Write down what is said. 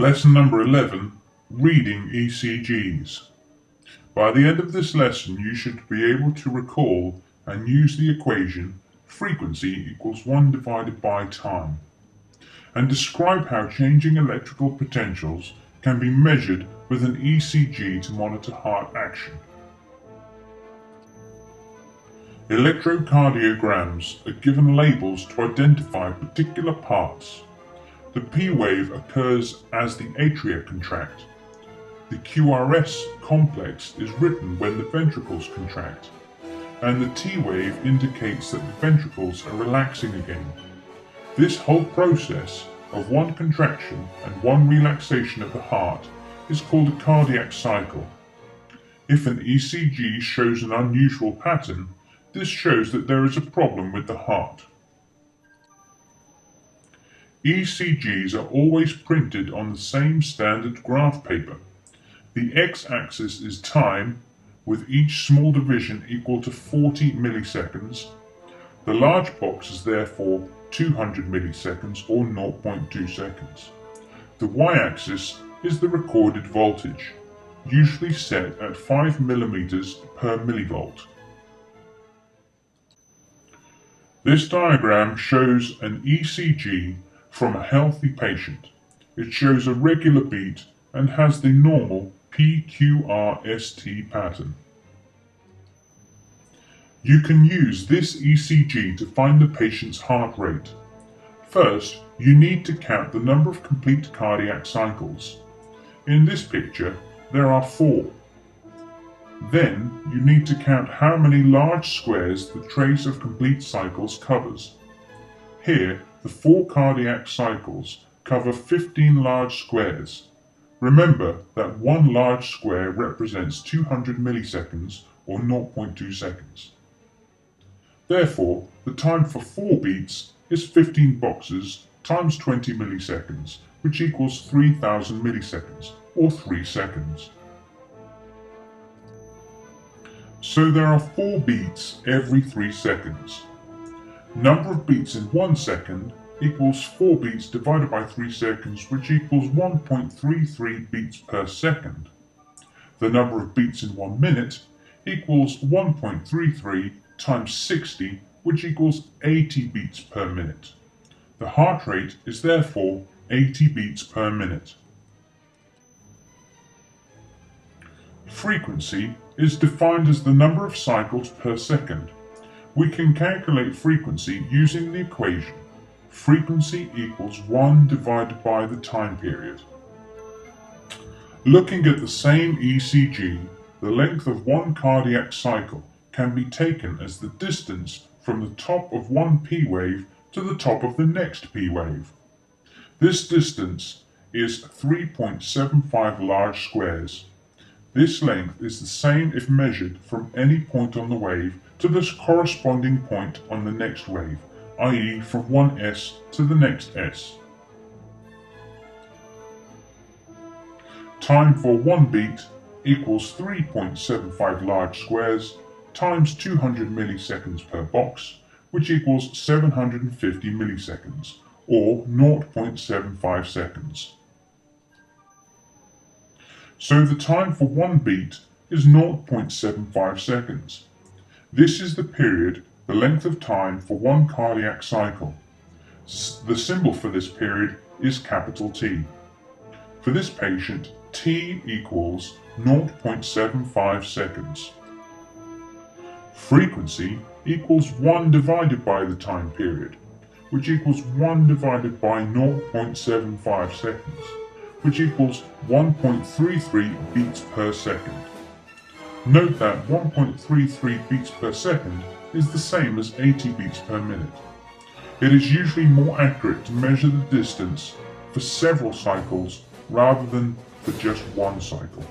Lesson number 11, Reading ECGs. By the end of this lesson, you should be able to recall and use the equation frequency equals 1 divided by time, and describe how changing electrical potentials can be measured with an ECG to monitor heart action. Electrocardiograms are given labels to identify particular parts. The P wave occurs as the atria contract. The QRS complex is written when the ventricles contract, and the T wave indicates that the ventricles are relaxing again. This whole process of one contraction and one relaxation of the heart is called a cardiac cycle. If an ECG shows an unusual pattern, this shows that there is a problem with the heart. ECGs are always printed on the same standard graph paper. The x-axis is time, with each small division equal to 40 milliseconds. The large box is therefore 200 milliseconds or 0.2 seconds. The y-axis is the recorded voltage, usually set at 5 millimeters per millivolt. This diagram shows an ECG from a healthy patient. It shows a regular beat and has the normal PQRST pattern. You can use this ECG to find the patient's heart rate. First, you need to count the number of complete cardiac cycles. In this picture, there are 4. Then, you need to count how many large squares the trace of complete cycles covers. Here, the 4 cardiac cycles cover 15 large squares. Remember that one large square represents 200 milliseconds or 0.2 seconds. Therefore, the time for 4 beats is 15 boxes times 20 milliseconds, which equals 3000 milliseconds or 3 seconds. So there are 4 beats every 3 seconds. Number of beats in 1 second equals 4 beats divided by 3 seconds, which equals 1.33 beats per second. The number of beats in 1 minute equals 1.33 times 60, which equals 80 beats per minute. The heart rate is therefore 80 beats per minute. Frequency is defined as the number of cycles per second. We can calculate frequency using the equation frequency equals 1 divided by the time period. Looking at the same ECG, the length of one cardiac cycle can be taken as the distance from the top of one P wave to the top of the next P wave. This distance is 3.75 large squares. This length is the same if measured from any point on the wave to this corresponding point on the next wave, i.e. from one S to the next S. Time for 1 beat equals 3.75 large squares times 200 milliseconds per box, which equals 750 milliseconds, or 0.75 seconds. So the time for 1 beat is 0.75 seconds. This is the period, the length of time for one cardiac cycle. The symbol for this period is capital T. For this patient, T equals 0.75 seconds. Frequency equals 1 divided by the time period, which equals 1 divided by 0.75 seconds, which equals 1.33 beats per second. Note that 1.33 beats per second is the same as 80 beats per minute. It is usually more accurate to measure the distance for several cycles rather than for just one cycle.